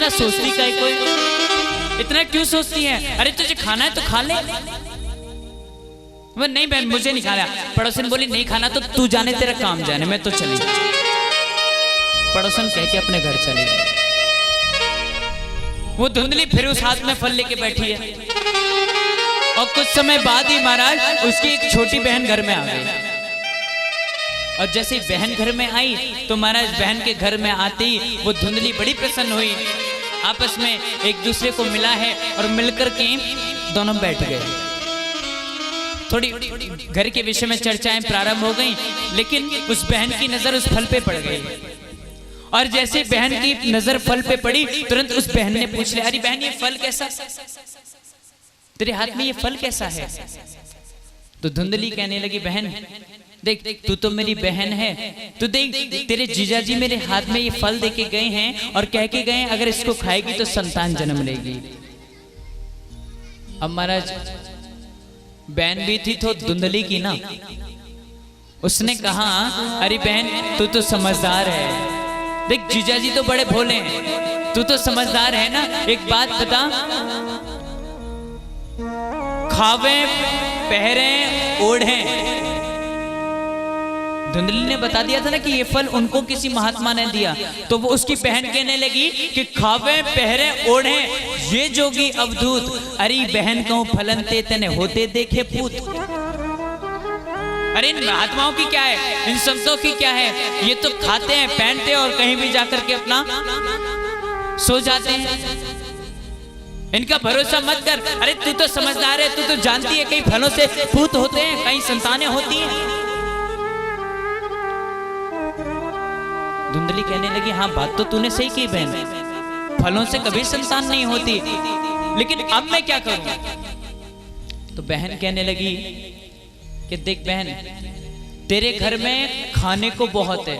इतना सोचती का कोई, इतना क्यों सोचती है? अरे तुझे खाना है तो खा ले। वो नहीं बहन मुझे नहीं खाना। पड़ोसन बोली नहीं खाना तो तू जाने, तेरा काम जाने, मैं तो चली। पड़ोसन कह के अपने घर चली। वो धुंधली फिर उस हाथ में फल लेके बैठी है। और कुछ समय बाद ही महाराज उसकी एक छोटी बहन घर में आ गई। और जैसे बहन घर में आई तो महाराज बहन के घर में आते ही वो धुंधली बड़ी प्रसन्न हुई। आपस में एक दूसरे को मिला है और मिलकर के दोनों बैठ गए। थोड़ी घर के विषय में चर्चाएं प्रारंभ हो गई, लेकिन उस बहन की नजर उस फल पे पड़ गई। और जैसे बहन की नजर फल पे पड़ी, तुरंत उस बहन ने पूछ लिया, अरे बहन ये फल कैसा, तेरे हाथ में ये फल कैसा है? तो धुंधली कहने लगी, बहन देख तू तो मेरी बहन है, तू देख तेरे जीजाजी मेरे हाथ में ये फल देके गए हैं और कह के गए अगर इसको खाएगी तो संतान जन्म लेगी। अब महाराज बहन भी थी तो धुंधली की ना, उसने कहा अरे बहन तू तो समझदार है, देख जीजाजी तो बड़े भोले हैं, तू तो समझदार है ना, एक बात बता, खावे पहरे ओढ़े। धुंधली ने बता दिया था ना कि ये फल उनको किसी महात्मा ने दिया, तो वो उसकी बहन कहने लगी कि खावे पहरे ओढ़े ये जोगी अवधूत। अरे बहन कहूं फलन ते तने होते देखे पूत। अरे इन महात्माओं की क्या है, इन संतों की क्या है, ये तो खाते हैं पहनते हैं और कहीं भी जाकर के अपना सो जाते हैं। इनका भरोसा मत कर। अरे तू तो समझदार है, तू तो जानती है कई फलों से पूत होते हैं, कई संतानें होती हैं। धुंधली कहने लगी हाँ बात तो तूने सही की बहन, फलों से कभी संतान नहीं होती, लेकिन अब मैं क्या करूं? तो बहन कहने लगी कि देख बहन तेरे घर में खाने को बहुत है,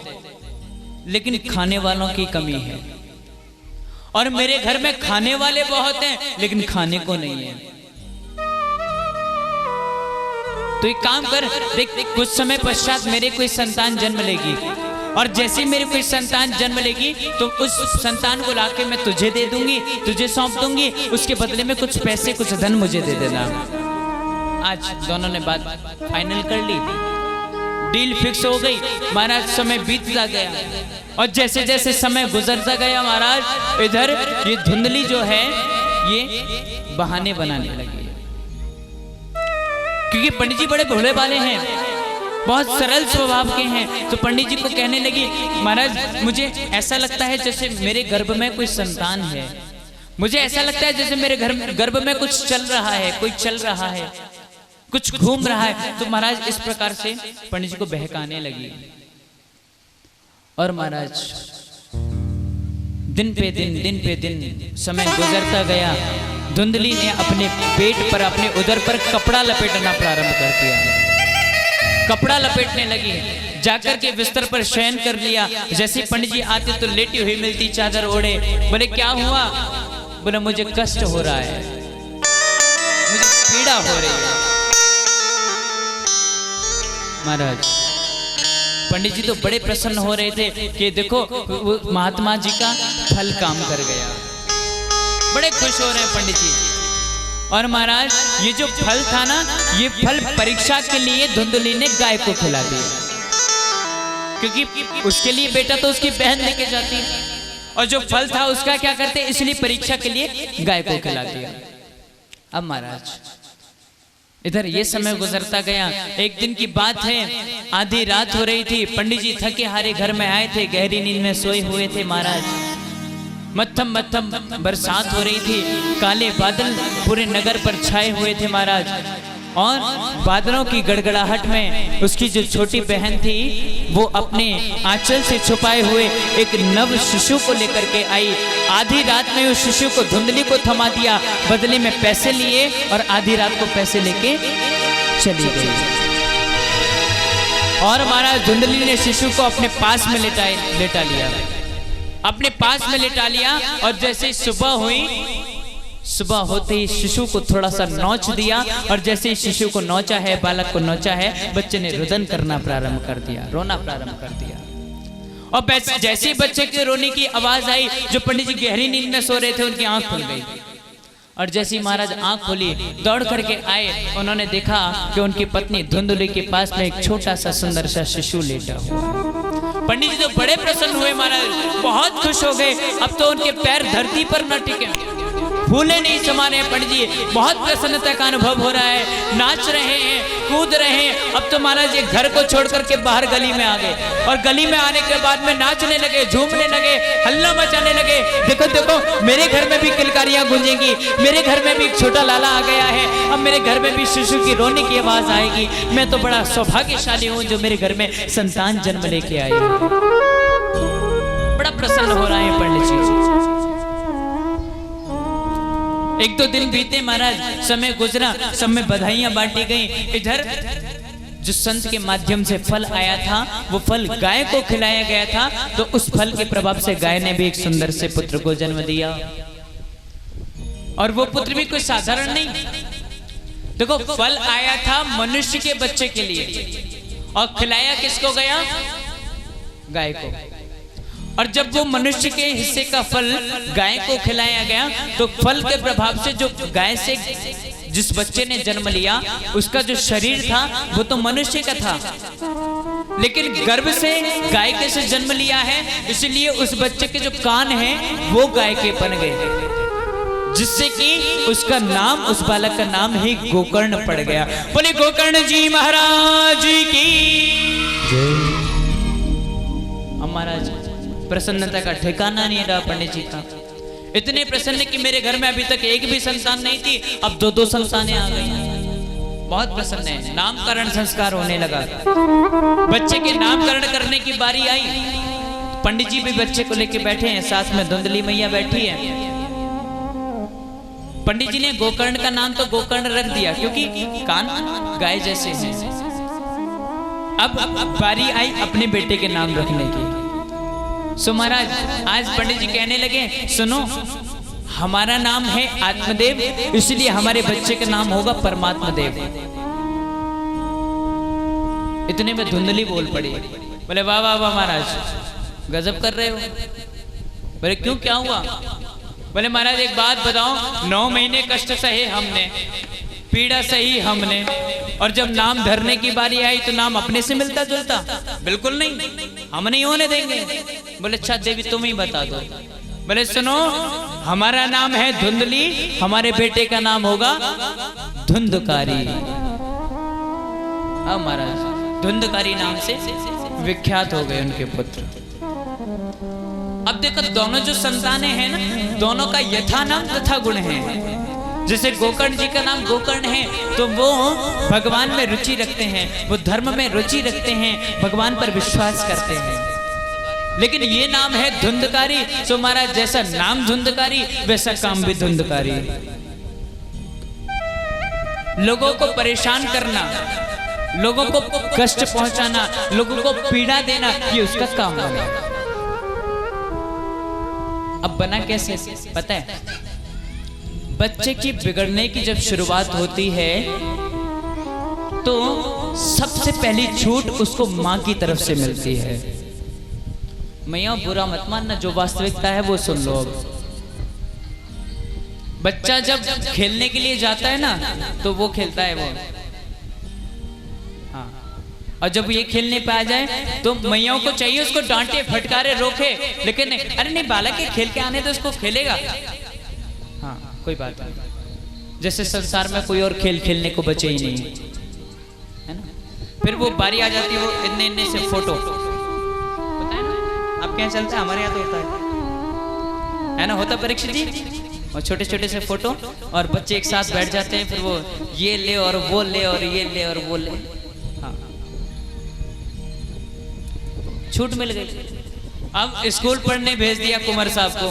लेकिन खाने वालों की कमी है, और मेरे घर में खाने वाले बहुत हैं लेकिन खाने को नहीं है। तो एक काम कर, देख कुछ समय पश्चात मेरे कोई संतान जन्म लेगी, और जैसे मेरे कोई संतान जन्म लेगी तो उस संतान को लाके मैं तुझे दे दूंगी, तुझे सौंप दूंगी, उसके बदले में कुछ पैसे कुछ धन मुझे दे देना। आज दोनों ने बात फाइनल कर ली, डील फिक्स हो गई। महाराज समय बीतता गया और जैसे जैसे समय गुजरता गया महाराज इधर ये धुंधली जो है ये बहाने बनाने लगी, क्योंकि पंडित जी बड़े भोले वाले हैं, बहुत सरल स्वभाव के हैं। तो पंडित जी को कहने लगी महाराज मुझे ऐसा लगता है जैसे मेरे गर्भ में कोई संतान है, मुझे ऐसा लगता है जैसे मेरे गर्भ में कुछ चल रहा है, कोई चल रहा है, कुछ घूम रहा है। तो महाराज इस प्रकार से पंडित जी को बहकाने लगी। और महाराज दिन पे दिन समय गुजरता गया। धुंधली ने अपने पेट पर, अपने उदर पर कपड़ा लपेटना प्रारंभ कर दिया। कपड़ा लपेटने लगी, जाकर के बिस्तर पर शयन कर लिया। जैसे पंडित जी आते तो लेटी हुई मिलती, चादर ओढ़े। बोले क्या हुआ? बोले मुझे कष्ट हो रहा है, मुझे पीड़ा हो रही है। महाराज पंडित जी तो बड़े प्रसन्न हो रहे थे कि देखो वो महात्मा जी का फल काम कर गया, बड़े खुश हो रहे हैं पंडित जी। और महाराज ये जो फल था ना, ये फल परीक्षा के लिए धुंधली ने गाय को खिला दिया, क्योंकि उसके लिए बेटा तो उसकी बहन लेके जाती, और जो फल था उसका क्या करते, इसलिए परीक्षा के लिए गाय को खिला दिया। अब महाराज इधर ये समय गुजरता गया। एक दिन की बात है, आधी रात हो रही थी, पंडित जी थके हारे घर में आए थे, गहरी नींद में सोए हुए थे महाराज। मत्थम मत्थम बरसात हो रही थी, काले बादल पूरे नगर पर छाए हुए थे महाराज। और बादलों की गड़गड़ाहट में उसकी जो छोटी बहन थी वो अपने आंचल से छुपाए हुए एक नव शिशु को लेकर के आई। आधी रात में उस शिशु को धुंधली को थमा दिया, बदले में पैसे लिए, और आधी रात को पैसे लेके चली गई। और महाराज धुंधली ने शिशु को अपने पास में लेटा लिया, अपने पास में लेटा लिया। और जैसे सुबह हुई, सुबह होते ही शिशु को थोड़ा सा नोच दिया, और जैसे ही शिशु को नोचा है, बालक को नोचा है, बच्चे ने रुदन करना प्रारंभ कर दिया, रोना प्रारंभ कर दिया। और जैसे ही बच्चे के रोने की आवाज आई, जो पंडित जी गहरी नींद में सो रहे थे उनकी आंख खुल गई। और जैसे ही महाराज आंख खोली, दौड़ करके आए, उन्होंने देखा कि उनकी पत्नी धुंधली के पास में एक छोटा सा सुंदर सा शिशु लेटा हुआ। पंडित जी तो बड़े प्रसन्न हुए महाराज, बहुत खुश हो गए। अब तो उनके पैर धरती पर न टिके, फूले नहीं समा रहे। पंडित जी बहुत प्रसन्नता का अनुभव हो रहा है, नाच रहे हैं, कूद रहे हैं। अब तो महाराज ये घर को छोड़ करके बाहर गली में आ गए, और गली में आने के बाद में नाचने लगे, झूमने लगे, हल्ला मचाने लगे। देखो देखो, मेरे घर में भी किलकारियां गूंजेंगी, मेरे घर में भी एक छोटा लाला आ गया है, अब मेरे घर में भी शिशु की रोने की आवाज आएगी। मैं तो बड़ा सौभाग्यशाली हूं जो मेरे घर में संतान जन्म लेके आई। बड़ा प्रसन्न हो रहा है पंडित जी। एक दो दिन बीते महाराज, समय गुजरा, सब में बधाइयां बांटी गई। इधर जो संत के माध्यम से फल आया था, वो फल गाय को खिलाया गया था, तो उस फल के प्रभाव से गाय ने भी एक सुंदर से पुत्र को जन्म दिया। और वो पुत्र भी कोई साधारण नहीं। देखो, फल आया था मनुष्य के बच्चे के लिए, और खिलाया किसको गया? गाय को। और जब वो मनुष्य के हिस्से का फल गाय को खिलाया गया, तो फल के प्रभाव से जो गाय से जिस बच्चे ने जन्म लिया, उसका जो शरीर था वो तो मनुष्य का था, लेकिन गर्भ से गाय के से जन्म लिया है, इसलिए उस बच्चे के जो कान हैं वो गाय के बन गए, जिससे कि उसका नाम, उस बालक का नाम ही गोकर्ण पड़ गया। बोले गोकर्ण जी महाराज की जय। महाराज प्रसन्नता का ठिकाना नहीं रहा पंडित जी का। इतने प्रसन्न कि मेरे घर में अभी तक एक भी संतान नहीं थी, अब दो दो संतानें आ गई। बहुत प्रसन्न है। नामकरण संस्कार होने लगा, बच्चे के नामकरण करने की बारी आई। पंडित जी भी बच्चे को लेके बैठे हैं, साथ में धुंधली मैया बैठी है। पंडित जी ने गोकर्ण का नाम तो गोकर्ण रख दिया, क्योंकि कान गाय जैसे हैं। अब बारी आई अपने बेटे के नाम रखने की। सो महाराज आज पंडित जी कहने लगे, सुनो, हमारा नाम है आत्मदेव, इसलिए हमारे बच्चे का नाम होगा परमात्मा देव। इतने में धुंधली बोल पड़ी। बोले वाह वाह वाह महाराज, गजब कर रहे हो। बोले क्यों, क्या हुआ? बोले महाराज एक बात बताओ, 9 महीने कष्ट सहे हमने, पीड़ा सही हमने, और जब नाम धरने की बारी आई तो नाम अपने से मिलता जुलता? बिल्कुल नहीं, हम नहीं होने देंगे। बोले अच्छा देवी तुम ही बता दो। बोले सुनो, हमारा नाम है धुंधली, हमारे बेटे का नाम होगा धुंधकारी। अब महाराज धुंधकारी नाम से विख्यात हो गए उनके पुत्र। अब देखो, दोनों जो संतानें हैं ना, दोनों का यथा नाम तथा गुण है। जैसे गोकर्ण जी का नाम गोकर्ण है, तो वो भगवान में रुचि रखते हैं, वो धर्म में रुचि रखते हैं, भगवान पर विश्वास करते हैं। लेकिन ये नाम है धुंधकारी, तो महाराज जैसा नाम धुंधकारी वैसा काम भी धुंधकारी। लोगों को परेशान करना, लोगों को कष्ट पहुंचाना, लोगों को पीड़ा देना, ये उसका काम बना। अब बना कैसे पता है? बच्चे की बिगड़ने की जब शुरुआत होती है तो सबसे पहली छूट उसको मां की तरफ से मिलती है। मैया बुरा मत मानना, जो वास्तविकता है वो सुन लो। अब बच्चा जब खेलने के लिए जाता है ना, तो वो खेलता है वो, हाँ, और जब ये खेलने पे आ जाए तो मैयाओं को चाहिए उसको डांटे, फटकारे, रोके, लेकिन अरे नहीं, बालक के खेल के आने तो उसको खेलेगा, हाँ कोई बात नहीं। जैसे संसार में कोई और खेल खेलने को बचे ही नहीं है ना। फिर वो बारी आ जाती है, वो इतने इतने से फोटो, पता है ना आप क्या चलता है, हमारे यहाँ तो होता है ना, होता परीक्षित जी, और छोटे छोटे से फोटो, और बच्चे एक साथ बैठ जाते हैं, फिर वो ये ले और वो ले और ये ले और वो ले, हाँ छूट मिल गई। अब स्कूल पढ़ने भेज दिया कुंवर साहब को।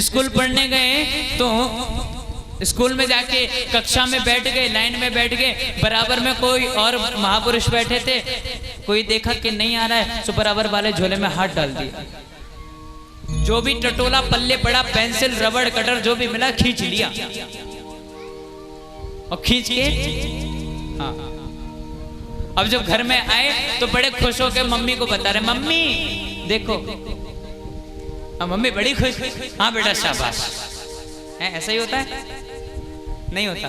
स्कूल पढ़ने गए तो स्कूल में जाके कक्षा में बैठ गए, लाइन में बैठ गए, बराबर में कोई और महापुरुष बैठे थे, कोई देखा कि नहीं आ रहा है तो बराबर वाले झोले में हाथ डाल दिया। जो भी टटोला पल्ले पड़ा, पेंसिल, रबड़, कटर जो भी मिला खींच लिया, और खींच के हाँ अब जब घर में आए तो बड़े खुश होकर मम्मी को बता रहे, मम्मी देखो। अब मम्मी बड़ी खुश, हाँ बेटा शाबाश। ऐसा ही होता है? नहीं होता।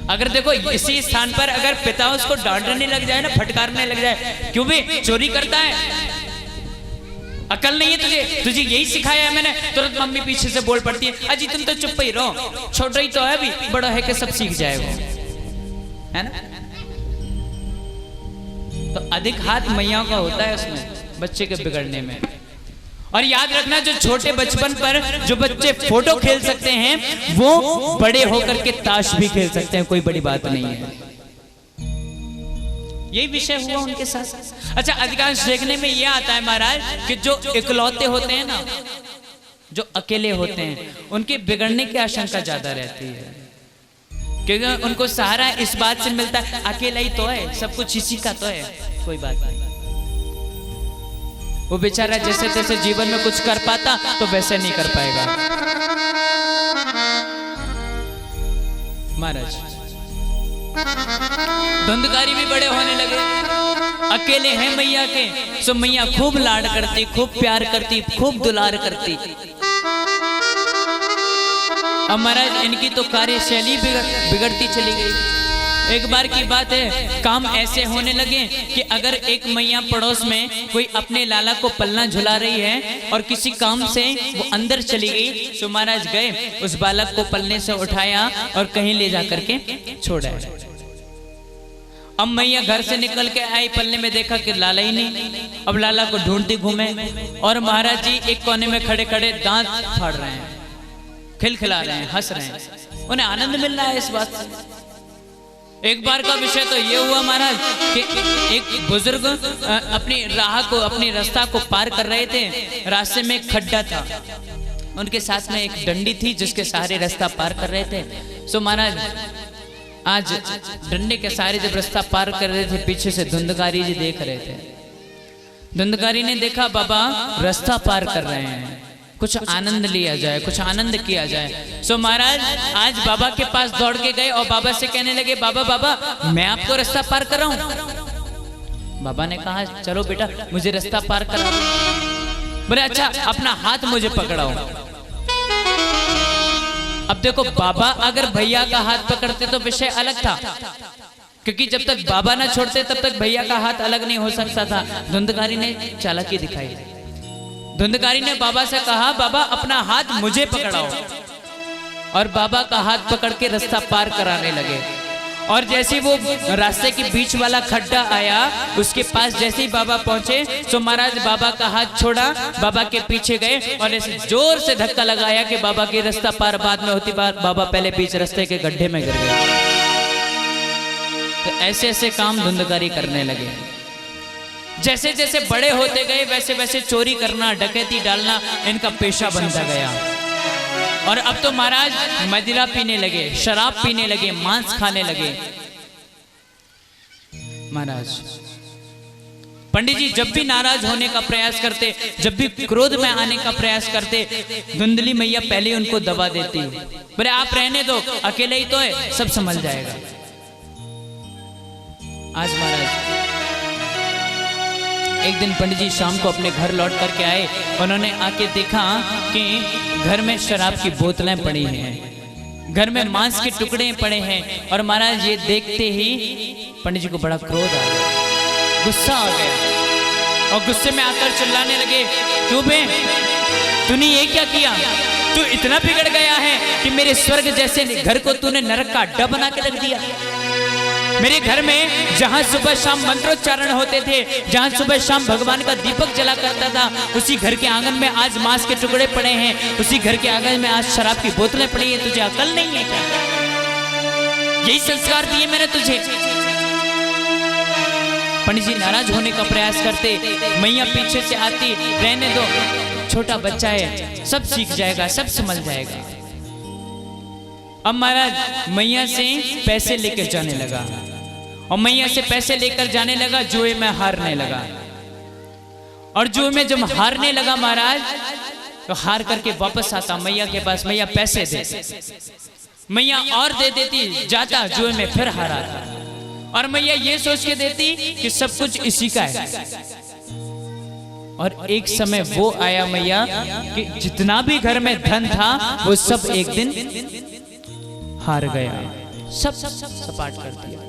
अगर देखो इसी स्थान पर अगर पिता उसको डांटने लग जाए ना, फटकारने लग जाए, क्यों भी चोरी करता है, अकल नहीं है तुझे, तुझे यही सिखाया है मैंने, तुरंत मम्मी पीछे से बोल पड़ती है, अजी तुम तो चुप ही रहो, छोटा ही तो है अभी, बड़ा है कि सब सीख जाएगा, है ना। तो अधिक हाथ मैया का होता है उसमें, बच्चे के बिगड़ने में। और याद रखना, जो छोटे बचपन पर जो बच्चे फोटो खेल सकते हैं वो बड़े होकर के ताश भी खेल सकते हैं, कोई बड़ी बात नहीं है। यही विषय हुआ उनके साथ। अच्छा, अधिकांश देखने में यह आता है महाराज कि जो इकलौते होते हैं ना, जो अकेले होते हैं, उनके बिगड़ने की आशंका ज्यादा रहती है, क्योंकि उनको सहारा इस बात से मिलता है अकेला ही तो है, सब कुछ इसी का तो है, कोई बात नहीं। वो बेचारा जैसे तैसे जीवन में कुछ कर पाता तो वैसे नहीं कर पाएगा। महाराज धुंधकारी भी बड़े होने लगे, अकेले हैं मैया के, सो मैया खूब लाड करती, खूब प्यार करती, खूब दुलार करती। अब महाराज इनकी तो कार्यशैली बिगड़ती चली गई। एक बार की बात है, काम ऐसे होने लगे कि अगर एक मैया पड़ोस में कोई अपने लाला को पलना झुला रही है और किसी काम से वो अंदर चली गई, तो महाराज गए, उस बालक को पलने से उठाया और कहीं ले जा करके छोड़ा। अब मैया घर से निकल के आई, पलने में देखा कि लाला ही नहीं। अब लाला को ढूंढती घूमे और महाराज जी एक कोने में खड़े खड़े दांत फाड़ रहे हैं, खिलखिला रहे हैं, हंस रहे हैं, उन्हें आनंद मिल रहा है इस बात से। एक बार का विषय तो ये हुआ महाराज कि एक बुजुर्ग अपनी राह को, अपनी रास्ता को पार कर रहे थे, रास्ते में एक खड्डा था, उनके साथ में एक डंडी थी जिसके सहारे रास्ता पार कर रहे थे। सो महाराज आज डंडे के सहारे जब रास्ता पार कर रहे थे, पीछे से धुंधकारी जी देख रहे थे। धुंधकारी ने देखा बाबा रास्ता पार कर रहे हैं, कुछ आनंद लिया जाए, कुछ आनंद किया जाए। सो महाराज आज बाबा के पास दौड़ के गए और बाबा से कहने लगे, बाबा बाबा मैं आपको रास्ता पार कर रहा हूं। बाबा ने कहा चलो बेटा मुझे रास्ता पार करा। बोले अच्छा अपना हाथ मुझे पकड़ाओ। अब देखो बाबा अगर भैया का हाथ पकड़ते तो विषय अलग था, क्योंकि जब तक बाबा ना छोड़ते तब तक भैया का हाथ अलग नहीं हो सकता था। धुंधकारी ने चालाकी दिखाई। धुंधकारी ने बाबा से कहा बाबा अपना हाथ मुझे पकड़ाओ, और बाबा का हाथ पकड़ के रास्ता पार कराने लगे। और जैसे वो रास्ते के बीच वाला खड्डा आया, उसके पास जैसे ही बाबा पहुंचे तो महाराज बाबा का हाथ छोड़ा, बाबा के पीछे गए और ऐसे जोर से धक्का लगाया कि बाबा की रास्ता पार बाद में होती बात, बाबा पहले बीच रास्ते के गड्ढे में गिर गए। तो ऐसे ऐसे काम धुंधकारी करने लगे। जैसे जैसे बड़े होते गए वैसे वैसे चोरी करना, डकैती डालना इनका पेशा बनता गया। और अब तो महाराज मदिरा पीने लगे, शराब पीने लगे, मांस खाने लगे। महाराज पंडित जी जब भी नाराज होने का प्रयास करते, जब भी क्रोध में आने का प्रयास करते, धुंधली मैया पहले उनको दबा देती। बोले आप रहने दो, अकेले ही तो है, सब संभल जाएगा। आज महाराज एक दिन पंडित जी शाम को अपने घर लौट करके आए, उन्होंने आके देखा कि घर में शराब की बोतलें पड़ी हैं, घर में मांस के टुकड़े पड़े हैं। और महाराज ये देखते ही पंडित जी को बड़ा क्रोध आ गया, गुस्सा आ गया, और गुस्से में आकर चिल्लाने लगे, क्यों बे तूने ये क्या किया? तू इतना बिगड़ गया है कि मेरे स्वर्ग जैसे घर को तूने नरक का अड्डा बना के रख दिया। मेरे घर में जहां सुबह शाम मंत्रोच्चारण होते थे, जहां सुबह शाम भगवान का दीपक जला करता था, उसी घर के आंगन में आज मांस के टुकड़े पड़े हैं, उसी घर के आंगन में आज शराब की बोतलें पड़ी हैं। तुझे अकल नहीं है क्या? यही संस्कार दिए मैंने तुझे। पंडित जी नाराज होने का प्रयास करते, मैया पीछे से आती, रहने दो छोटा बच्चा है, सब सीख जाएगा, सब समझ जाएगा। अब महाराज मैया से पैसे लेकर जाने लगा, और मैया से पैसे लेकर जाने लगा, जुए में हारने लगा। और जुए में जब हारने लगा महाराज, तो हार करके वापस आता मैया के पास, मैया पैसे दे। मैया और दे देती, जाता जुए में फिर हारा था। और मैया ये सोच के देती कि सब कुछ इसी का है। और एक समय वो आया मैया कि जितना भी घर में धन था वो सब एक दिन हार गया, सब सपाट कर दिया।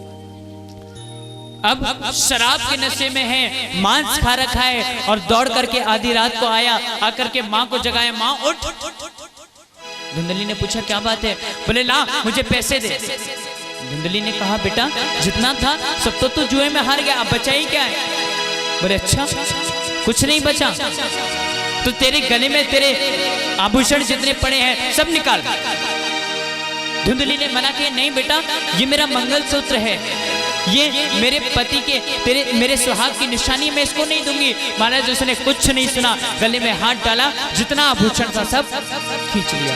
अब शराब के नशे में है, मांस खा रखा है और दौड़ करके आधी रात को आया, आकर के माँ को जगाया, माँ उठ। धुंधली ने पूछा क्या बात है? बोले ला मुझे पैसे दे। धुंधली ने कहा बेटा जितना था सब तो तू जुए में हार गया, अब बचा ही क्या है? बोले अच्छा कुछ नहीं बचा, तो तेरे गले में तेरे आभूषण जितने पड़े हैं सब निकाल। धुंधली ने मना किया नहीं बेटा ये मेरा मंगलसूत्र है, ये मेरे पति के मेरे सुहाग की निशानी, मैं इसको नहीं दूंगी। महाराज उसने कुछ नहीं सुना, गले में हाथ डाला, जितना आभूषण था सब खींच लिया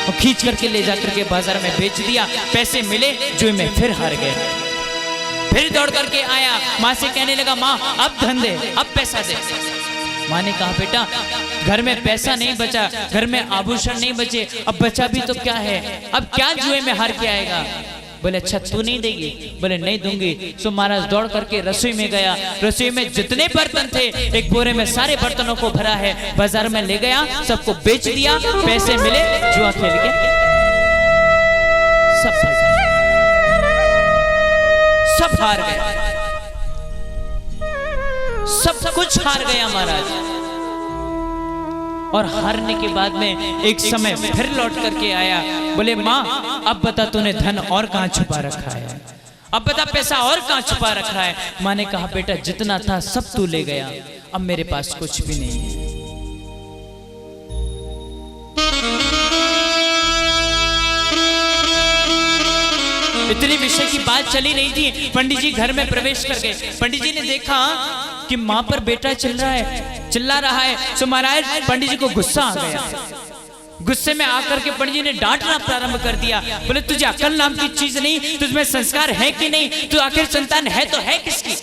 और खींच करके ले जाकर के बाजार में बेच दिया। पैसे मिले, जुए में फिर हार गए। फिर दौड़ करके आया, माँ से कहने लगा माँ अब धन दे, अब पैसा दे। माँ ने कहा बेटा घर में पैसा नहीं बचा, घर में आभूषण नहीं बचे, अब बचा भी तो क्या है, अब क्या जुए में हार के आएगा? बोले अच्छा तू नहीं देगी? बोले नहीं दूंगी। सो महाराज दौड़ करके रसोई में गया, रसोई में जितने बर्तन थे एक बोरे में सारे बर्तनों को भरा है, बाजार में ले गया, सबको बेच दिया, पैसे मिले, जुआ खेल के सब हार गया, सब कुछ हार गया महाराज। और हारने के बाद में एक समय फिर लौट करके आया, बोले माँ अब बता तूने धन और कहां छुपा रखा है, अब बता पैसा और कहां छुपा रखा है? माँ ने कहा बेटा जितना था सब तू ले गया, अब मेरे पास कुछ भी नहीं है। इतनी विषय की बात चली नहीं थी, पंडित जी घर में प्रवेश कर गए। पंडित जी ने देखा कि माँ पर बेटा चिल्ला रहा है। सो महाराज पंडित जी को गुस्सा आ गया, गुस्से में आकर के पंडित जी ने डांटना प्रारंभ कर दिया। बोले तुझे अकल नाम की चीज नहीं, तुझमें संस्कार है कि नहीं? तू आखिर संतान है तो है किसकी?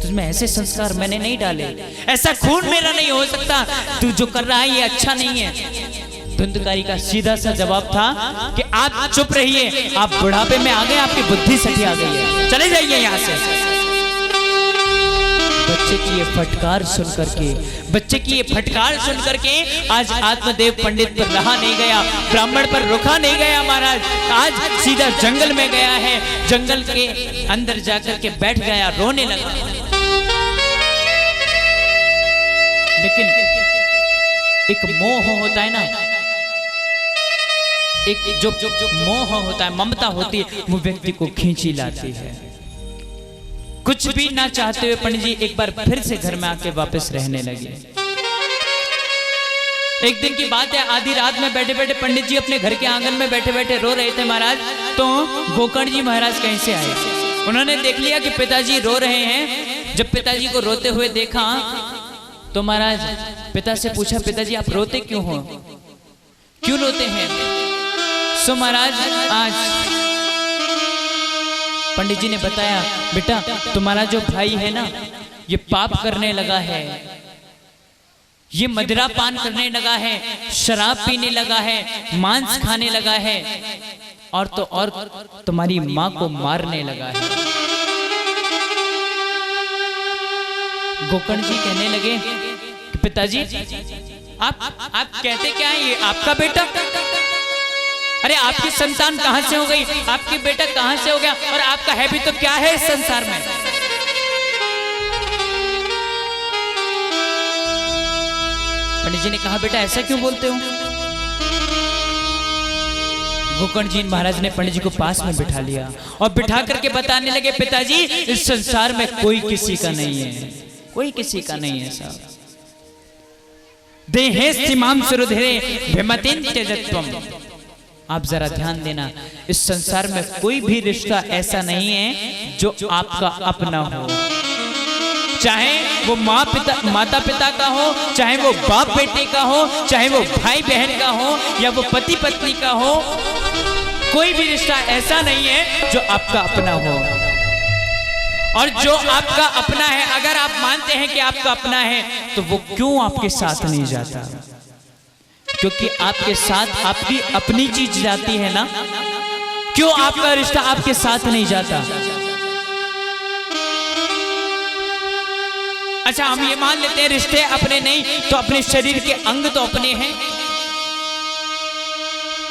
तुझमें ऐसे संस्कार मैंने नहीं डाले, ऐसा खून मेरा नहीं हो सकता, तू जो कर रहा है ये अच्छा नहीं है। धुंधकारी का सीधा सा जवाब था कि आप चुप रहिए, आप बुढ़ापे में आ गए, आपकी बुद्धि सठी आ गई है, चले जाइए यहाँ से। बच्चे की ये फटकार सुन करके आज आत्मदेव पंडित पर रहा नहीं गया, ब्राह्मण पर रुका नहीं गया महाराज, आज सीधा जंगल में गया है, जंगल के अंदर जाकर के बैठ गया, रोने लगा। लेकिन एक मोह होता है ना, एक जो मोह होता है, ममता होती है, वो व्यक्ति को खींची लाती है। कुछ भी ना चाहते हुए पंडित जी एक बार फिर से घर में आके वापस रहने लगे। एक दिन की बात है, आधी रात में बैठे बैठे पंडित जी अपने घर के आंगन में बैठे बैठे रो रहे थे महाराज। तो गोकर्ण जी महाराज कहीं से आए, उन्होंने देख लिया कि पिताजी रो रहे हैं। जब पिताजी को रोते हुए देखा तो महाराज पिता से पूछा पिताजी आप रोते क्यों हो, क्यों रोते हैं? सो महाराज आज पंडित जी ने बताया बेटा तुम्हारा जो भाई है ना ये पाप करने लगा है, ये मदिरा पान करने लगा है, शराब पीने लगा है, मांस खाने लगा है और तो और तुम्हारी माँ को मारने लगा है। गोकर्ण जी कहने लगे कि पिताजी आप कहते क्या है, ये आपका बेटा? अरे आपकी संतान कहां से हो गई, आपकी बेटा कहां से हो गया, और आपका है भी तो क्या है इस संसार में? पंडित जी ने कहा बेटा ऐसा क्यों बोलते हो? गोकर्ण जी महाराज ने पंडित जी को पास में बिठा लिया और बिठा करके बताने लगे पिताजी इस संसार में कोई किसी का नहीं है, कोई किसी का नहीं है साहब। देहे सीमाम सुरुधिरे भिमतिन त्यजत्वम। आप जरा ध्यान देना, इस संसार में कोई भी रिश्ता ऐसा नहीं है जो आपका अपना हो, चाहे वो माता पिता का हो, चाहे वो बाप बेटे का हो, चाहे वो भाई बहन का हो, या वो पति पत्नी का हो, कोई भी रिश्ता ऐसा नहीं है जो आपका अपना हो। और जो आपका अपना है, अगर आप मानते हैं कि आपका अपना है, तो वो क्यों आपके साथ नहीं जाता? क्योंकि आपके साथ आपकी अपनी चीज जाती है ना, क्यों आपका रिश्ता आपके साथ नहीं जाता? अच्छा हम ये मान लेते हैं रिश्ते अपने नहीं तो अपने शरीर के अंग तो अपने हैं।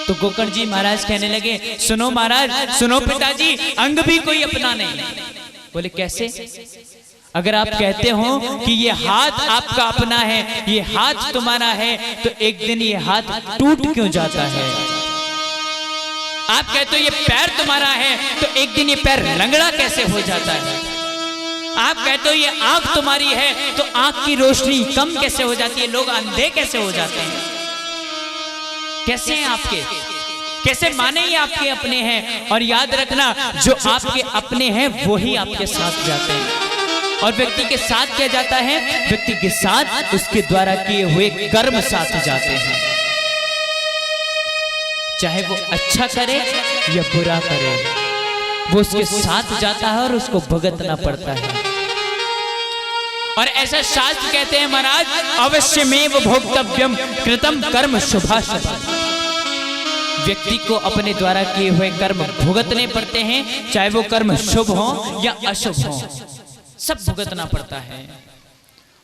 तो गोकर्ण जी महाराज कहने लगे, सुनो महाराज, सुनो पिताजी, अंग भी कोई अपना नहीं। बोले कैसे? अगर आप कहते हो कि ये हाथ आपका अपना है, ये हाथ तुम्हारा है, तो एक दिन ये हाथ टूट क्यों जाता है? आप कहते हो ये पैर तुम्हारा है, तो एक दिन ये पैर लंगड़ा कैसे हो जाता है? आप कहते हो ये आंख तुम्हारी है, तो आंख की रोशनी कम कैसे हो जाती है? लोग अंधे कैसे हो जाते हैं? कैसे हैं आपके? कैसे माने ये आपके अपने हैं? और याद रखना, जो आपके अपने हैं वो ही आपके साथ जाते हैं। और व्यक्ति के साथ क्या जाता है? व्यक्ति के साथ उसके द्वारा किए हुए कर्म साथ जाते हैं। चाहे वो अच्छा करे या बुरा करे, वो उसके साथ जाता है और उसको भुगतना पड़ता है। और ऐसा शास्त्र कहते हैं महाराज, अवश्यमेव भोक्तव्यम कृतम कर्म शुभाशुभम। व्यक्ति को अपने द्वारा किए हुए कर्म भुगतने पड़ते हैं, चाहे वो कर्म शुभ हो या अशुभ हो, सब भुगतना पड़ता है।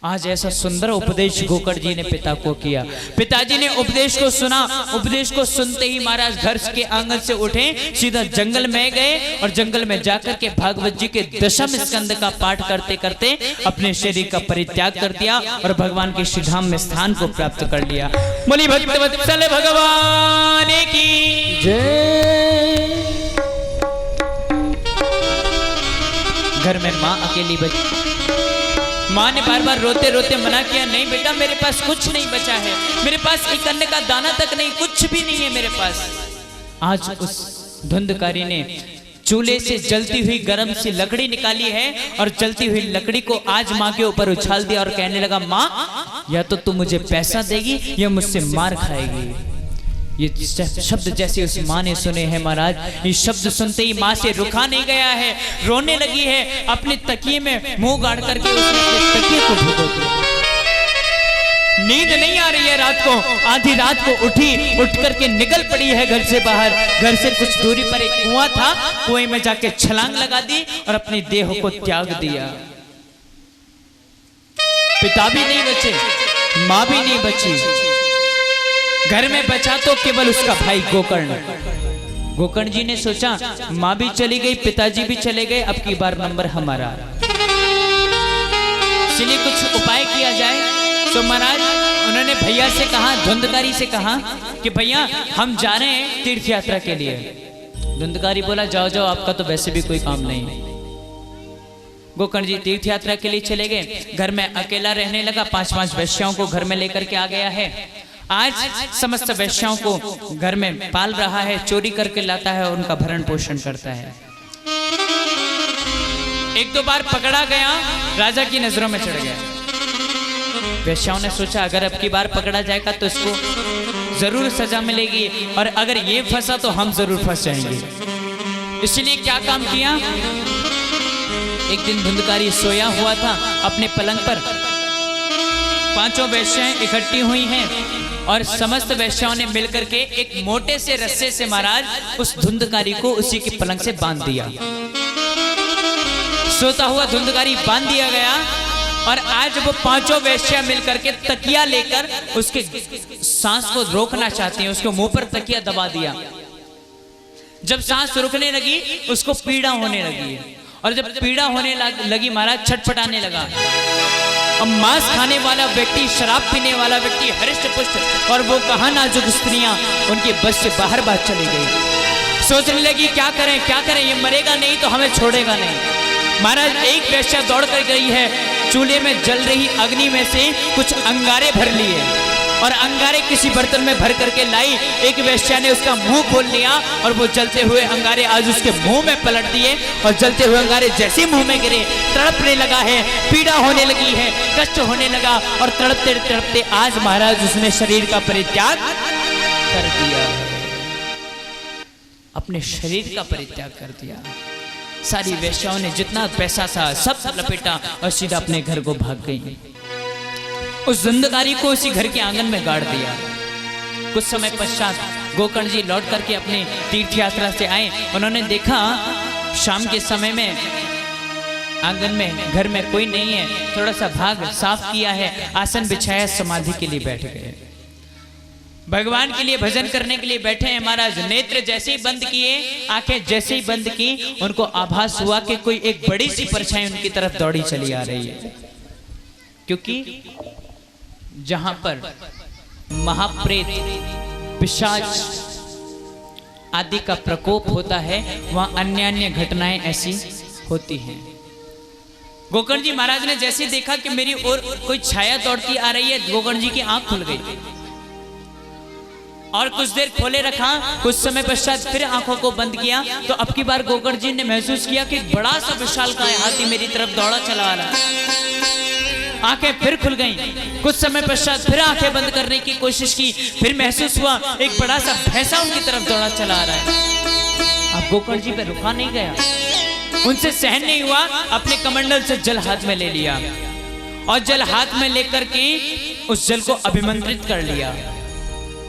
आज ऐसा सुंदर उपदेश गोकर्ण जी ने पिता को किया। पिताजी ने उपदेश को सुना। उपदेश को सुनते ही महाराज घर के आंगन से उठे, सीधा जंगल में गए और जंगल में जाकर के भागवत जी के 10वें स्कंद का पाठ करते करते अपने शरीर का परित्याग कर दिया और भगवान के श्री धाम में स्थान को प्राप्त कर लिया। बोली भक्तवत्सल भगवान की जय। घर में माँ अकेली बची। माँ ने बार बार रोते रोते मना किया, नहीं बेटा मेरे पास कुछ नहीं बचा है, मेरे पास एक अन्न का दाना तक नहीं, कुछ भी नहीं है मेरे पास। आज उस धुंधकारी ने चूल्हे से जलती हुई गर्म सी लकड़ी निकाली है और जलती हुई लकड़ी को आज माँ के ऊपर उछाल दिया और कहने लगा, माँ या तो तू मुझे पैसा देगी या मुझसे मार खाएगी। ये शब्द जैसे उस माँ ने सुने हैं महाराज, ये शब्द सुनते ही माँ से रुका नहीं गया है, रोने लगी है। अपने तकिए में मुंह गाड़ करके उसने तकिए को भिगो दिया। नींद नहीं आ रही है रात को, आधी रात को उठ करके निकल पड़ी है घर से बाहर। घर से कुछ दूरी पर एक कुआं था, कुएं में जाके छलांग लगा दी और अपनी देह को त्याग दिया। पिता भी नहीं बचे, माँ भी नहीं बची, घर में बचा तो केवल उसका भाई गोकर्ण। गोकर्ण जी ने सोचा माँ भी चली गई, पिताजी भी चले गए, अब की बार नंबर हमारा, इसलिए कुछ उपाय किया जाए। तो महाराज उन्होंने भैया से कहा, धुंधकारी से कहा कि भैया हम जा रहे हैं तीर्थ यात्रा के लिए। धुंधकारी बोला जाओ जाओ, आपका तो वैसे भी कोई काम नहीं है। गोकर्ण जी तीर्थ यात्रा के लिए चले गए। घर में अकेला रहने लगा, 5-5 वैश्याओं को घर में लेकर के आ गया है। आज समस्त वैश्याओं को घर में पाल रहा है, चोरी करके लाता है और उनका भरण पोषण करता है। 1-2 बार पकड़ा गया, राजा की नजरों में चढ़ गया। वैश्याओं ने सोचा अगर अब की बार पकड़ा जाएगा तो इसको जरूर सजा मिलेगी, और अगर ये फंसा तो हम जरूर फंस जाएंगे। इसलिए क्या काम किया, एक दिन धुंधकारी सोया हुआ था अपने पलंग पर, 5 वैश्याएं इकट्ठी हुई हैं और समस्त वैश्याओं ने मिलकर के एक मोटे से रस्से से महाराज उस धुंधकारी को उसी के पलंग से बांध दिया। सोता हुआ धुंधकारी बांध दिया गया और आज वो 5 वैश्या मिलकर के तकिया लेकर उसके सांस को रोकना चाहती हैं, उसको मुंह पर तकिया दबा दिया। जब सांस रुकने लगी उसको पीड़ा होने लगी, और जब पीड़ा होने लगी महाराज छटपटाने लगा। अब मांस खाने वाला व्यक्ति, शराब पीने वाला व्यक्ति हरिष्ट पुष्ट, और वो कहा नाजुक स्त्रियां उनके बस से बाहर चली गई। सोचने लगी क्या करें क्या करें, ये मरेगा नहीं तो हमें छोड़ेगा नहीं। महाराज एक वैश्या दौड़ कर गई है, चूल्हे में जल रही अग्नि में से कुछ अंगारे भर लिए और अंगारे किसी बर्तन में भर करके लाई। एक वैश्या ने उसका मुंह खोल लिया और वो जलते हुए अंगारे आज उसके मुंह में पलट दिए, और जलते हुए अंगारे जैसे मुंह में गिरे तड़पने लगा है, पीड़ा होने लगी है, कष्ट होने लगा, और तड़पते तड़पते आज महाराज उसने शरीर का परित्याग कर दिया, अपने शरीर का परित्याग कर दिया। सारी वैश्याओं ने जितना पैसा था सब लपेटा और सीधा अपने घर को भाग गई। उस धुंधकारी को उसी घर के आंगन में गाड़ दिया। कुछ समय पश्चात गोकर्ण जी लौट करके अपने तीर्थ यात्रा से आए। उन्होंने देखा शाम के समय में आंगन में घर में कोई नहीं है, थोड़ा सा भाग साफ किया है, आसन बिछाया, समाधि के लिए बैठ गए। भगवान के लिए भजन करने के लिए बैठे हैं महाराज। नेत्र जैसे ही बंद किए, आंखें जैसे ही बंद की, उनको आभास हुआ कि कोई एक बड़ी सी परछाई उनकी तरफ दौड़ी चली आ रही है। क्योंकि जहां पर महाप्रेत, पिशाच आदि का प्रकोप होता है, वहां अन्य अन्य घटनाएं ऐसी होती हैं। गोकर्ण जी महाराज ने जैसे देखा कि मेरी ओर कोई छाया दौड़ती आ रही है, गोकर्ण जी की आंख खुल गई और कुछ देर खोले रखा। कुछ समय पश्चात फिर आंखों को बंद किया तो अब की बार गोकर्ण जी ने महसूस किया कि बड़ा सा विशालकाय हाथी मेरी तरफ दौड़ा चला आ रहा है। आंखें फिर खुल गईं। कुछ समय पश्चात फिर आंखें बंद करने की कोशिश की, फिर महसूस हुआ एक बड़ा सा भैंसा उनकी तरफ दौड़ा चला आ रहा है। अब गोकर्ण जी पे रुका नहीं गया, उनसे सहन नहीं हुआ, अपने कमंडल से जल हाथ में ले लिया और जल हाथ में लेकर के उस जल को अभिमंत्रित कर लिया।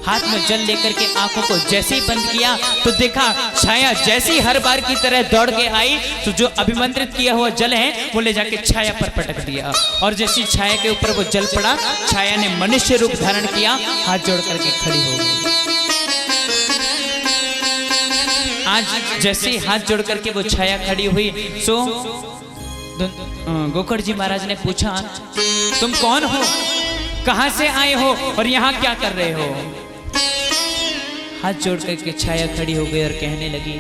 हाथ में जल लेकर के आंखों को जैसे ही बंद किया तो देखा छाया जैसे ही हर बार की तरह दौड़ के आई तो जो अभिमंत्रित किया हुआ जल है वो ले जाके छाया पर पटक दिया और जैसी छाया के ऊपर वो जल पड़ा, छाया ने मनुष्य रूप धारण किया, हाथ जोड़ करके खड़ी हो गई। आज जैसे ही हाथ जोड़ करके वो छाया खड़ी हुई, सो गोकर्ण जी महाराज ने पूछा, तुम कौन हो, कहां से आए हो और यहाँ क्या कर रहे हो? हाथ जोड़ करके छाया खड़ी हो गई और कहने लगी,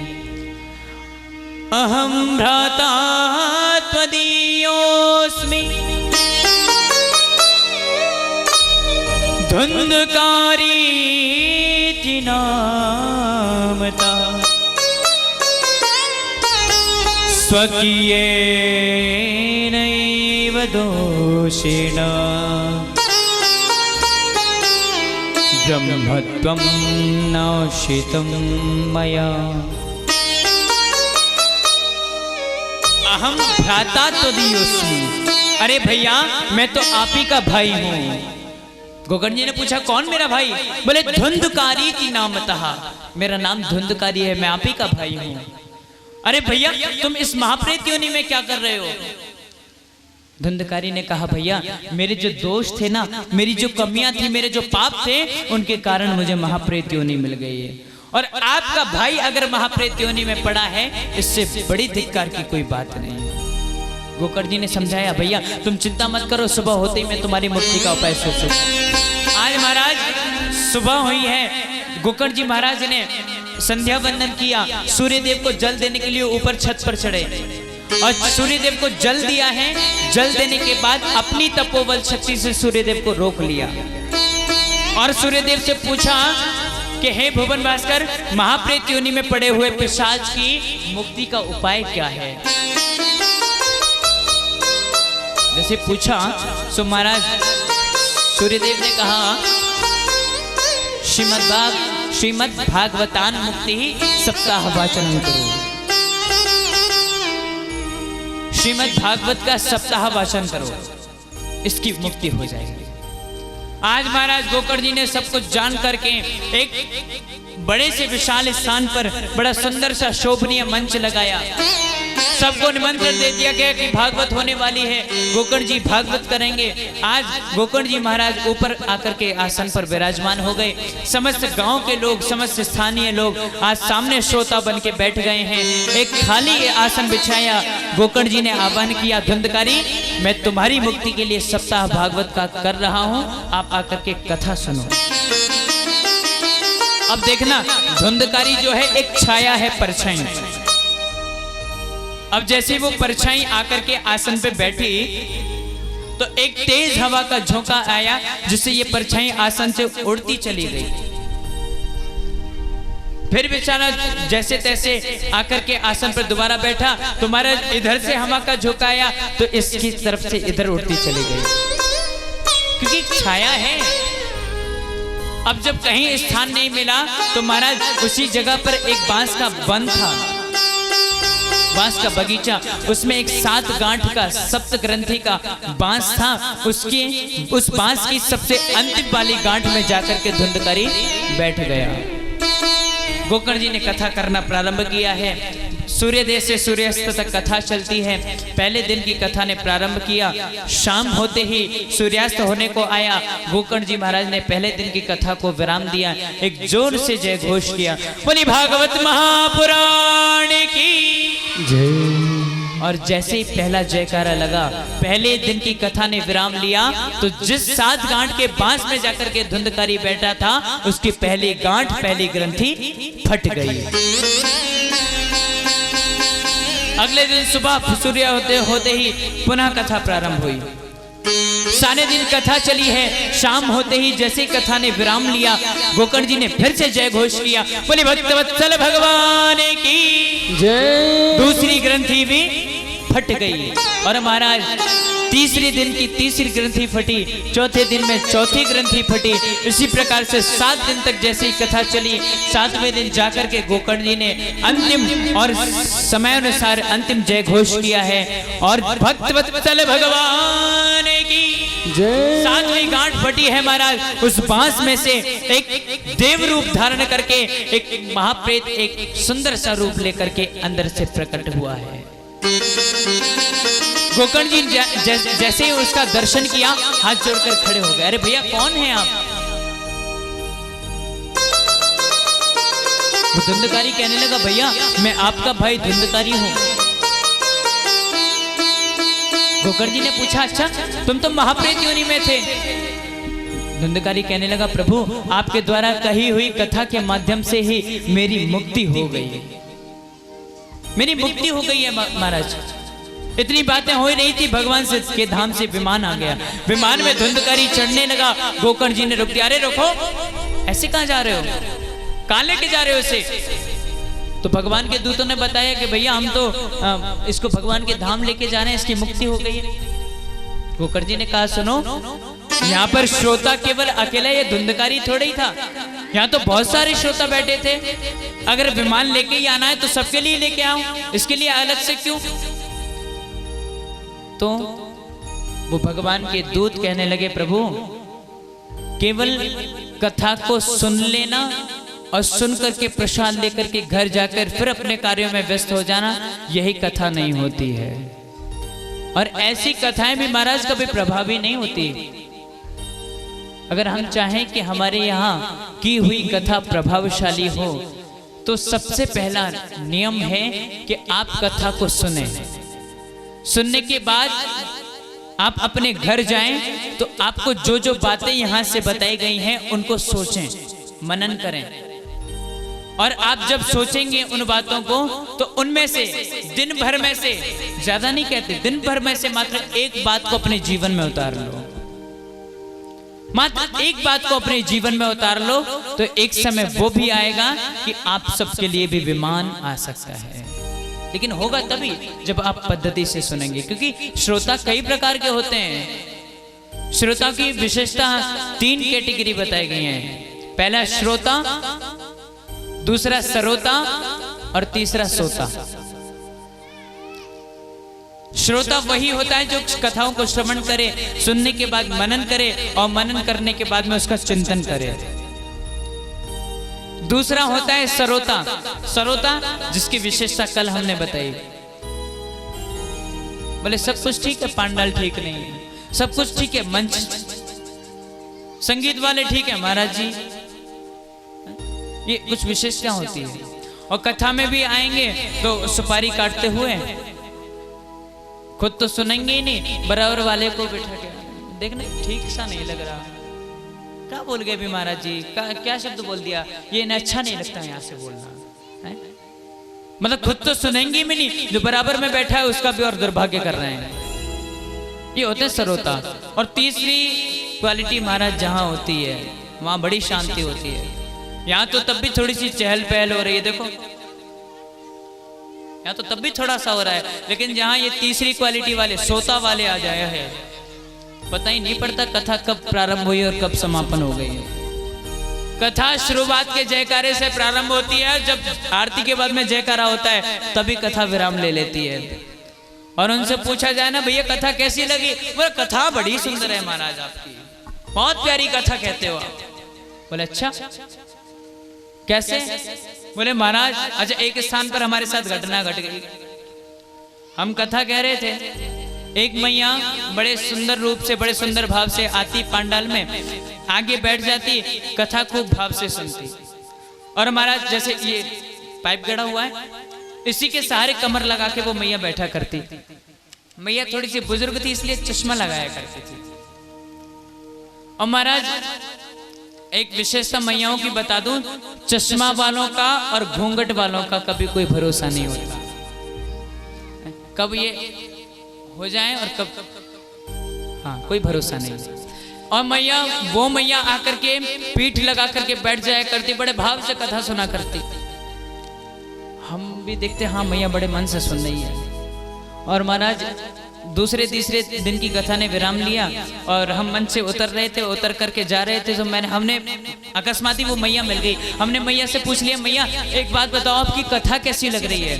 अहम भ्राता त्वदीयोऽस्मि धुंधकारीति नामता स्वकीयेनैव दोषेण ब्रह्मत्वं नाशितं मया। अहम भ्राता त्वदीयोऽस्मि, अरे भैया मैं तो आप ही का भाई हूँ। गोकर्ण जी ने पूछा, कौन मेरा भाई? बोले धुंधकारीति नामतः, मेरा नाम धुंधकारी है, मैं आप ही का भाई हूँ। अरे भैया तुम इस महाप्रेत योनि में क्या कर रहे हो? धुंधकारी ने कहा, भैया मेरे जो दोष थे ना, मेरी जो कमियां थी, मेरे जो पाप थे, उनके कारण मुझे महाप्रेत योनि मिल गई है और आपका भाई अगर महाप्रेत योनि में पड़ा है, इससे बड़ी धिक्कार की कोई बात नहीं। गोकर्ण जी ने समझाया, भैया तुम चिंता मत करो, सुबह होते ही मैं तुम्हारी मुक्ति का उपाय सोचूंगा। आज महाराज सुबह हुई है, गोकर्ण जी महाराज ने संध्या वंदन किया, सूर्यदेव को जल देने के लिए ऊपर छत पर चढ़े और सूर्यदेव को जल दिया है। जल देने के बाद अपनी तपोबल शक्ति से सूर्यदेव को रोक लिया और सूर्यदेव से पूछा कि हे भुवन भास्कर, महाप्रेत योनि में पड़े हुए पिशाच की मुक्ति का उपाय क्या है? जैसे पूछा सो महाराज सूर्यदेव ने कहा, श्रीमद् भागवतान मुक्ति सप्ताह वाचन करो। श्रीमद् भागवत का सप्ताह वाचन करो, इसकी मुक्ति हो जाएगी। आज महाराज गोकर्ण जी ने सब कुछ जान करके एक बड़े से विशाल स्थान पर बड़ा सुंदर सा शोभनीय मंच लगाया, सबको निमंत्रण दे दिया गया कि भागवत होने वाली है, गोकर्ण जी भागवत करेंगे। आज गोकर्ण जी महाराज ऊपर आकर के आसन पर विराजमान हो गए। समस्त गांव के लोग, समस्त स्थानीय लोग आज सामने श्रोता बन के बैठ गए हैं। एक खाली आसन बिछाया, गोकर्ण जी ने आह्वान किया, धुंधकारी मैं तुम्हारी मुक्ति के लिए सप्ताह भागवत का कर रहा हूं, आप आकर के कथा सुनो। अब देखना, धुंधकारी जो है एक छाया है, परछाई। अब जैसे वो परछाई आकर के आसन पे बैठी तो एक तेज हवा का झोंका आया, जिससे ये परछाई आसन से उड़ती चली गई। फिर बेचारा जैसे तैसे आकर के आसन पर दोबारा बैठा तो महाराज इधर से हवा का झोंका आया तो इसकी तरफ से इधर उड़ती चली गई, क्योंकि छाया है। अब जब कहीं स्थान नहीं मिला तो महाराज उसी जगह पर एक बांस का वन था, बांस का बगीचा, उसमें एक 7 गांठ का सप्त ग्रंथि का बांस था। उस बांस की सबसे अंतिम वाली गांठ में जाकर के धुंधकारी बैठ गया। गोकर्ण जी ने कथा करना प्रारंभ किया है। सूर्योदय से सूर्यास्त तक कथा चलती है। पहले दिन की कथा ने प्रारंभ किया, शाम होते ही सूर्यास्त होने को आया। गोकर्ण जी महाराज ने पहले दिन की कथा को विराम दिया, एक जोर से जय घोष किया, बोली भागवत महापुराण की जय। और जैसे ही पहला जयकारा लगा, पहले दिन की कथा ने विराम लिया, तो जिस 7 गांठ के बांस में जाकर के धुंधकारी बैठा था, उसकी पहली गांठ, पहली ग्रंथि फट गई। अगले दिन सुबह सूर्य होते ही पुनः कथा प्रारंभ हुई। सारे दिन कथा चली है। शाम होते ही जैसे कथा ने विराम लिया, गोकर्ण जी ने फिर से जय घोष किया, बोले भक्तवत्सल भगवान की जय। दूसरी ग्रंथि भी फट गई और महाराज तीसरे दिन की तीसरी ग्रंथि फटी, चौथे दिन में चौथी ग्रंथि फटी। इसी प्रकार से 7 दिन तक जैसी कथा चली, 7वें दिन जाकर के गोकर्ण जी ने अंतिम और समय अनुसार अंतिम जय घोष किया है और भक्तवत्सल भगवान की जय। 7वीं गांठ फटी है महाराज। उस बांस में से एक देव रूप धारण करके एक महाप्रेत एक सुंदर सा रूप लेकर के अंदर से प्रकट हुआ है। गोकर्ण जी जैसे ही उसका दर्शन किया, हाथ जोड़कर खड़े हो गए। अरे भैया कौन है आप? वो धुंधकारी कहने लगा, भैया मैं आपका भाई धुंधकारी हूं। गोकर्ण जी ने पूछा, अच्छा तुम तो महाप्रेत योनि में थे। धुंधकारी कहने लगा, प्रभु आपके द्वारा कही हुई कथा के माध्यम से ही मेरी मुक्ति हो गई, मेरी मुक्ति हो गई है महाराज। इतनी बातें हो ही नहीं थी, भगवान से के धाम से विमान आ गया। विमान में धुंधकारी चढ़ने लगा। गोकर्ण जी ने रोक दिया, अरे रोको, ऐसे कहां जा रहे हो, कहां लेके जा रहे हो इसे? तो भगवान के दूतों ने बताया कि भैया हम तो इसको भगवान के धाम लेके जा रहे हैं, इसकी मुक्ति हो गई है। गोकर्ण जी ने कहा, सुनो, यहाँ पर श्रोता केवल अकेला ये धुंधकारी थोड़ा ही था, यहाँ तो बहुत सारे श्रोता बैठे थे। अगर विमान लेके ही आना है तो सबके लिए लेके आओ, इसके लिए अलग से क्यों? तो वो भगवान के दूत कहने लगे, प्रभु केवल कथा को सुन लेना और सुन करके प्रसाद लेकर के घर जाकर फिर अपने कार्यों में व्यस्त हो जाना, यही कथा नहीं होती है। और ऐसी कथाएं भी महाराज कभी प्रभावी नहीं होती। अगर हम चाहें कि हमारे यहाँ की हुई कथा प्रभावशाली हो, तो सबसे पहला नियम है कि आप कथा को सुने। सुनने के बाद आप अपने घर जाएं तो आपको जो जो बातें यहाँ से बताई गई हैं उनको सोचें, मनन करें। और आप जब सोचेंगे उन बातों को, तो उनमें से दिन भर में से, ज्यादा नहीं कहते, दिन भर में से मात्र एक बात को अपने जीवन में उतार लो। मात्र एक बात को अपने जीवन में उतार लो, तो एक समय वो भी आएगा कि आप सबके लिए भी विमान आ सकता है। लेकिन होगा तभी जब आप पद्धति से सुनेंगे, क्योंकि श्रोता कई प्रकार के होते हैं। श्रोता की विशेषता 3 कैटेगरी बताई गई हैं। पहला श्रोता, दूसरा सरोता और तीसरा सोता। श्रोता वही होता है जो कथाओं को श्रवण करे, सुनने के बाद मनन करे और मनन करने के बाद में उसका चिंतन करे। दूसरा होता है सरोता। सरोता जिसकी विशेषता कल हमने बताई। बोले सब कुछ ठीक है, पांडाल ठीक नहीं है, सब कुछ ठीक है, मंच संगीत वाले ठीक है महाराज जी, ये कुछ विशेषता होती है। और कथा में भी आएंगे तो सुपारी काटते हुए, खुद तो सुनेंगे ही नहीं, बराबर वाले को बिठा के देखने ठीक सा नहीं लग रहा, क्या बोल गए भी महाराज जी, क्या शब्द बोल दिया, ये अच्छा नहीं लगता यहाँ से बोलना है? मतलब खुद तो सुनेंगे भी नहीं, जो बराबर में बैठा है उसका भी और दुर्भाग्य कर रहे हैं। ये होते हैं सरोता। और तीसरी क्वालिटी महाराज जहाँ होती है वहां बड़ी शांति होती है। यहाँ तो तब भी थोड़ी सी चहल पहल हो रही है, देखो यहाँ तो तब भी थोड़ा सा हो रहा है, लेकिन जहाँ ये तीसरी क्वालिटी वाले सोता वाले आ जाए है, पता ही नहीं पड़ता कथा कब प्रारंभ हुई और कब समापन हो गई है। कथा शुरुआत के जयकारे से प्रारंभ होती है, जब आरती के बाद में जयकारा होता है तभी कथा विराम ले लेती है। और उनसे पूछा जाए ना, भैया कथा कैसी लगी? बोले कथा बड़ी सुंदर है महाराज आपकी, बहुत प्यारी कथा कहते हो आप। बोले अच्छा कैसे? बोले महाराज अच्छा एक स्थान पर हमारे साथ घटना घट गई। हम कथा कह रहे थे, एक मैया बड़े सुंदर रूप से बड़े सुंदर भाव से आती पंडाल में, आगे बैठ जाती, कथा खूब भाव से सुनती। और महाराज जैसे ये पाइप गड़ा हुआ है, इसी के सहारे कमर लगा के वो मैया बैठा करती। मैया थोड़ी सी बुजुर्ग थी इसलिए चश्मा लगाया करती थी। और महाराज एक विशेषता मैयाओं की बता दूं, चश्मा वालों का और घूंघट वालों का कभी कोई भरोसा नहीं होता, कब ये हो जाए और कब हाँ कोई भरोसा नहीं। और मैया वो मैया आकर के पीठ लगा करके बैठ जाया करती, बड़े भाव से कथा सुना करती। हम भी देखते हाँ मैया बड़े मन से सुन रही है। और महाराज दूसरे तीसरे दिन की कथा ने विराम लिया और हम मंच से उतर रहे थे, उतर करके जा रहे थे तो हमने अकस्मात ही वो मैया मिल गई। हमने मैया से पूछ लिया, मैया एक बात बताओ आपकी कथा कैसी लग रही है?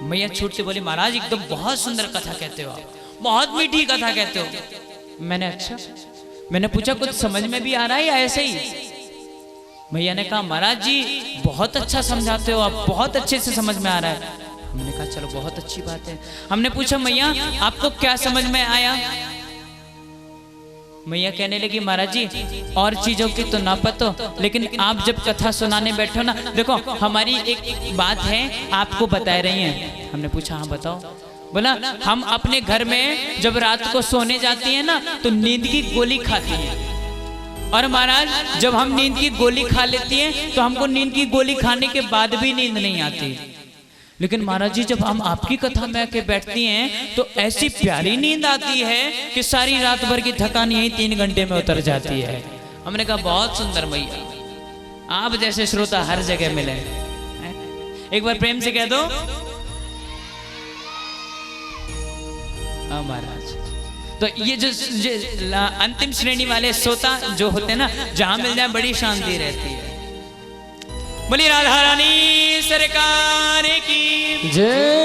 मैया छूटते बोली, महाराज एकदम बहुत सुंदर कथा कहते हो आप, बहुत मीठी कथा कहते हो। मैंने अच्छा, मैंने पूछा कुछ समझ में भी आ रहा है या ऐसे ही? मैया ने कहा महाराज जी बहुत अच्छा समझाते हो आप, बहुत अच्छे से समझ में आ रहा है। हमने कहा चलो बहुत अच्छी बात है। हमने पूछा मैया आपको क्या समझ में आया? मैया कहने लगी महाराज जी और चीजों की तो ना पतो, लेकिन आप जब कथा सुनाने बैठो ना, देखो हमारी एक बात है आपको बता रही हैं। हमने पूछा हाँ बताओ। बोला हम अपने घर में जब रात को सोने जाती हैं ना तो नींद की गोली खाती हैं, और महाराज जब हम नींद की गोली खा लेती हैं तो हमको नींद की गोली खाने के बाद भी नींद नहीं आती। लेकिन महाराज जी जब हम आपकी कथा में आके बैठती हैं तो ऐसी प्यारी नींद आती है कि सारी रात भर की थकान यही 3 घंटे में उतर जाती है। हमने कहा बहुत सुंदर मैया, आप जैसे श्रोता हर जगह मिले। एक बार प्रेम से कह दो हाँ महाराज। तो ये जो अंतिम श्रेणी वाले श्रोता जो होते हैं ना, जहां मिल जाए बड़ी शांति रहती है। बोली राधा रानी सरकार की जय।